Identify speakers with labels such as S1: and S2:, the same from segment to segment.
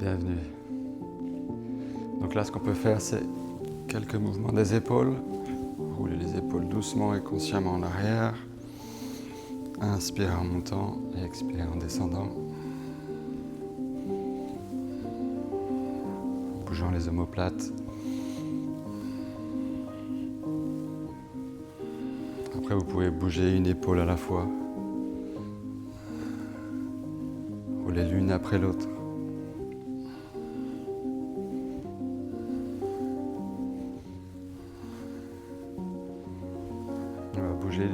S1: Bienvenue. Donc là, ce qu'on peut faire, c'est quelques mouvements des épaules. Rouler les épaules doucement et consciemment en arrière. Inspire en montant et expire en descendant. Bougeant les omoplates. Après, vous pouvez bouger une épaule à la fois. Rouler l'une après l'autre. On va bouger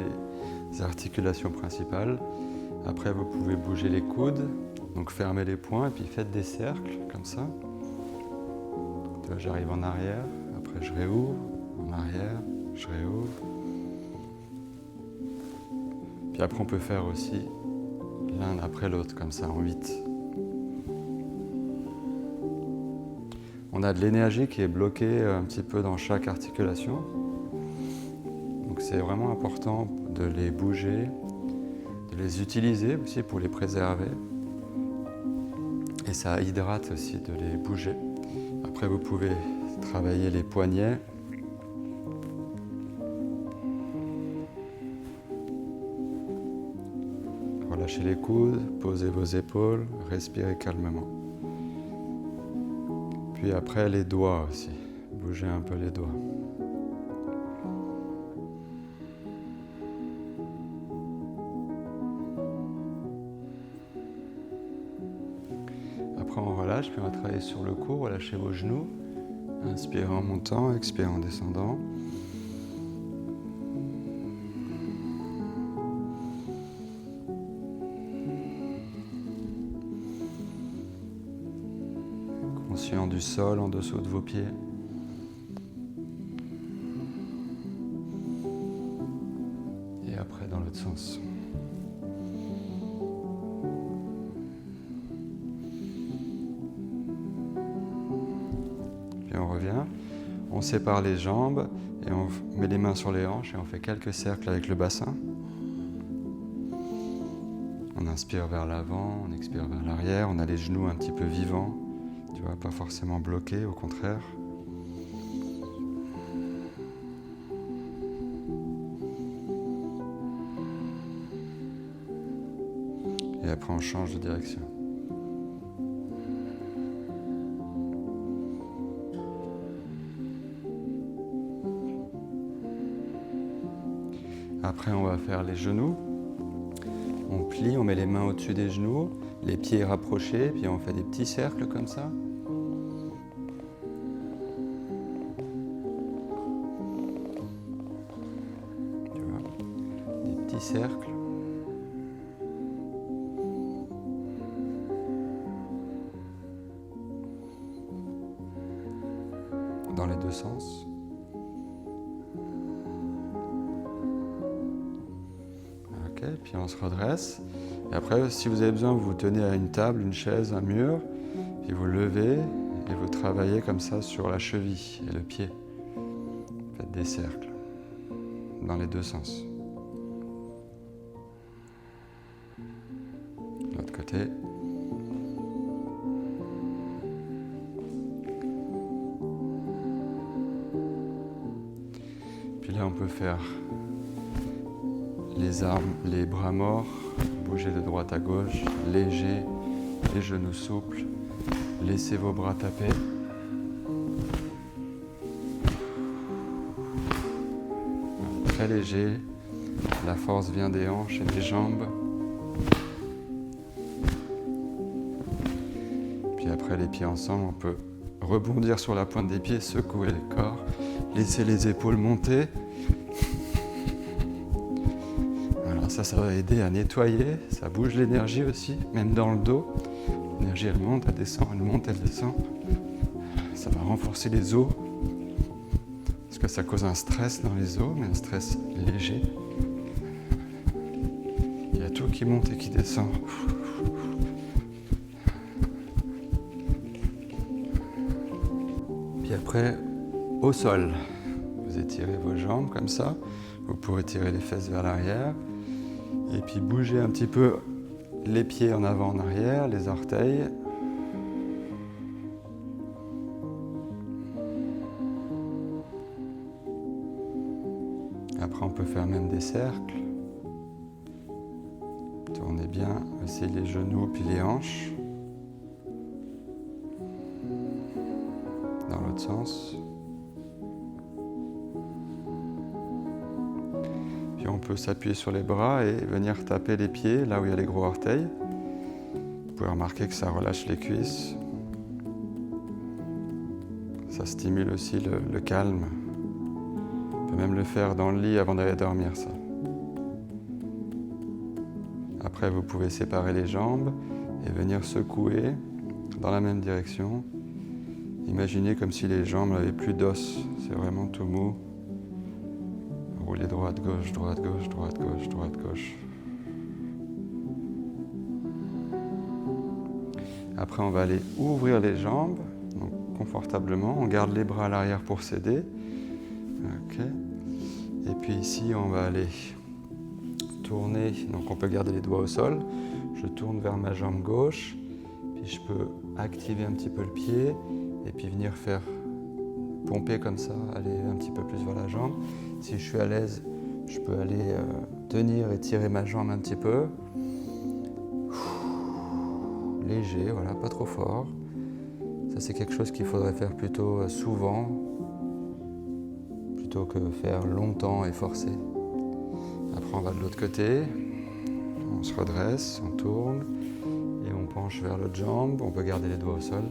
S1: les articulations principales. Après, vous pouvez bouger les coudes. Donc fermez les poings et puis faites des cercles comme ça. J'arrive en arrière, après je réouvre, en arrière, je réouvre. Puis après on peut faire aussi l'un après l'autre, comme ça en 8. On a de l'énergie qui est bloquée un petit peu dans chaque articulation. Donc c'est vraiment important de les bouger, de les utiliser aussi pour les préserver. Et ça hydrate aussi de les bouger. Après, vous pouvez travailler les poignets. Relâchez les coudes, posez vos épaules, respirez calmement. Puis après, les doigts aussi. Bougez un peu les doigts. Après, on relâche, puis on va travailler sur le cou, relâchez vos genoux. Inspirez en montant, expirez en descendant. Conscient du sol en dessous de vos pieds. Et après, dans l'autre sens. Puis on revient, on sépare les jambes et on met les mains sur les hanches et on fait quelques cercles avec le bassin. On inspire vers l'avant, on expire vers l'arrière, on a les genoux un petit peu vivants, tu vois, pas forcément bloqués, au contraire. Et après on change de direction. Après, on va faire les genoux. On plie, on met les mains au-dessus des genoux, les pieds rapprochés, puis on fait des petits cercles comme ça. Tu vois, des petits cercles. Dans les deux sens. Puis on se redresse. Et après, si vous avez besoin, vous vous tenez à une table, une chaise, un mur, puis vous levez et vous travaillez comme ça sur la cheville et le pied. Faites des cercles dans les deux sens. De l'autre côté. Puis là, on peut faire les armes, les bras morts, bougez de droite à gauche, léger, les genoux souples, laissez vos bras taper. Très léger, la force vient des hanches et des jambes. Puis après les pieds ensemble, on peut rebondir sur la pointe des pieds, secouer le corps, laisser les épaules monter. Ça va aider à nettoyer, ça bouge l'énergie aussi, même dans le dos. L'énergie, elle monte, elle descend, elle monte, elle descend. Ça va renforcer les os, parce que ça cause un stress dans les os, mais un stress léger. Il y a tout qui monte et qui descend. Puis après, au sol, vous étirez vos jambes comme ça. Vous pouvez tirer les fesses vers l'arrière. Et puis bougez un petit peu les pieds en avant, en arrière, les orteils. Après, on peut faire même des cercles. Tournez bien aussi les genoux puis les hanches. Dans l'autre sens. Puis on peut s'appuyer sur les bras et venir taper les pieds là où il y a les gros orteils. Vous pouvez remarquer que ça relâche les cuisses. Ça stimule aussi le calme. On peut même le faire dans le lit avant d'aller dormir, ça. Après, vous pouvez séparer les jambes et venir secouer dans la même direction. Imaginez comme si les jambes n'avaient plus d'os. C'est vraiment tout mou. Roulez droite, gauche, droite, gauche, droite, gauche, droite, gauche. Après, on va aller ouvrir les jambes, donc confortablement. On garde les bras à l'arrière pour s'aider. Okay. Et puis ici, on va aller tourner. Donc, on peut garder les doigts au sol. Je tourne vers ma jambe gauche. Puis, je peux activer un petit peu le pied et puis venir faire pomper comme ça, aller un petit peu plus vers la jambe. Si je suis à l'aise, je peux aller tenir et tirer ma jambe un petit peu. Léger, voilà, pas trop fort. Ça, c'est quelque chose qu'il faudrait faire plutôt souvent, plutôt que faire longtemps et forcer. Après, on va de l'autre côté. On se redresse, on tourne et on penche vers l'autre jambe. On peut garder les doigts au sol.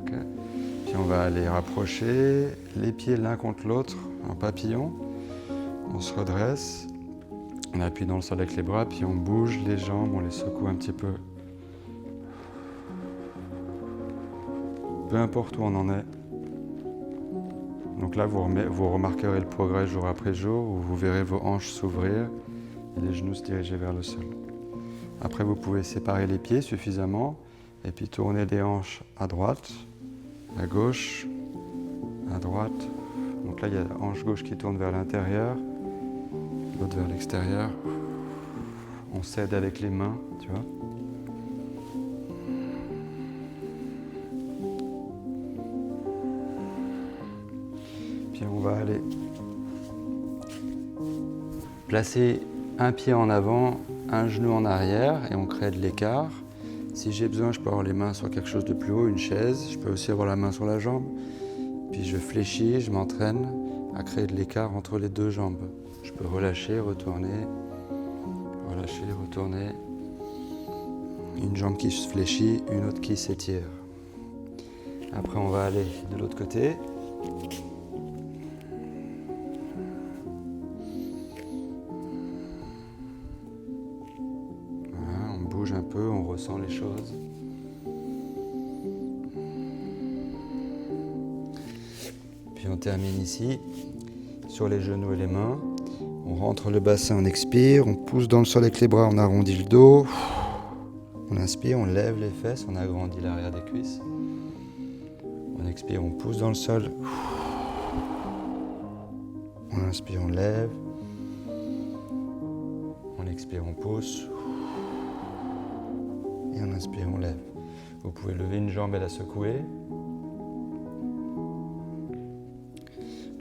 S1: Okay. Puis on va aller rapprocher les pieds l'un contre l'autre en papillon. On se redresse, on appuie dans le sol avec les bras, puis on bouge les jambes, on les secoue un petit peu. Peu importe où on en est. Donc là, vous remarquerez le progrès jour après jour, où vous verrez vos hanches s'ouvrir et les genoux se diriger vers le sol. Après, vous pouvez séparer les pieds suffisamment et puis tourner les hanches à droite, à gauche, à droite. Donc là, il y a la hanche gauche qui tourne vers l'intérieur, l'autre vers l'extérieur. On s'aide avec les mains, tu vois. Puis on va aller placer un pied en avant, un genou en arrière et on crée de l'écart. Si j'ai besoin, je peux avoir les mains sur quelque chose de plus haut, une chaise. Je peux aussi avoir la main sur la jambe. Puis je fléchis, je m'entraîne à créer de l'écart entre les deux jambes. Je peux relâcher, retourner, relâcher, retourner. Une jambe qui se fléchit, une autre qui s'étire. Après, on va aller de l'autre côté. Voilà, on bouge un peu, on ressent les choses. Puis on termine ici, sur les genoux et les mains. On rentre le bassin, on expire, on pousse dans le sol avec les bras, on arrondit le dos. On inspire, on lève les fesses, on agrandit l'arrière des cuisses. On expire, on pousse dans le sol. On inspire, on lève. On expire, on pousse. Et on inspire, on lève. Vous pouvez lever une jambe et la secouer.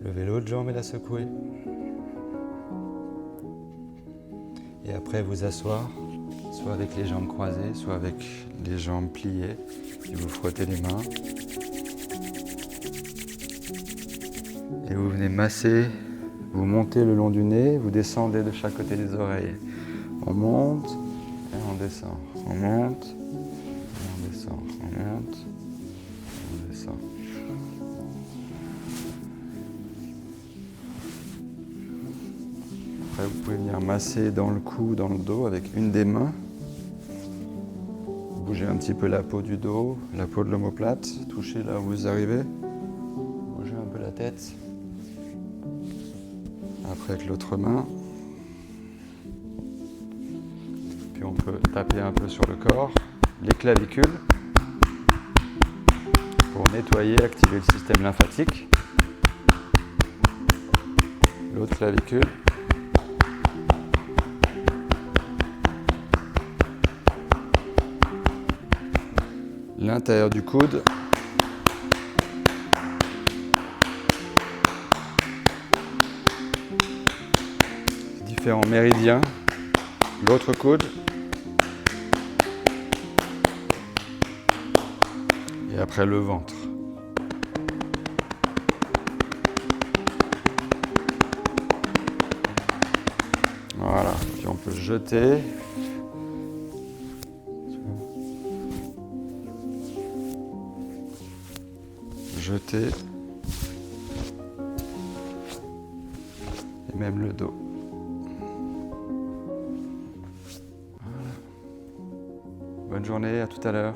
S1: Levez l'autre jambe et la secouer. Et après, vous asseoir, soit avec les jambes croisées, soit avec les jambes pliées. Puis vous frottez les mains. Et vous venez masser, vous montez le long du nez, vous descendez de chaque côté des oreilles. On monte et on descend. On monte et on descend. On monte et on descend. Après, vous pouvez venir masser dans le cou, dans le dos avec une des mains. Bougez un petit peu la peau du dos, la peau de l'omoplate, touchez là où vous arrivez. Bougez un peu la tête. Après avec l'autre main. Puis on peut taper un peu sur le corps, les clavicules, pour nettoyer, activer le système lymphatique. L'autre clavicule. l'intérieur du coude. Différents méridiens. L'autre coude. Et après le ventre. Voilà, puis on peut jeter. Jeter. Et même le dos. Voilà. Bonne journée, à tout à l'heure.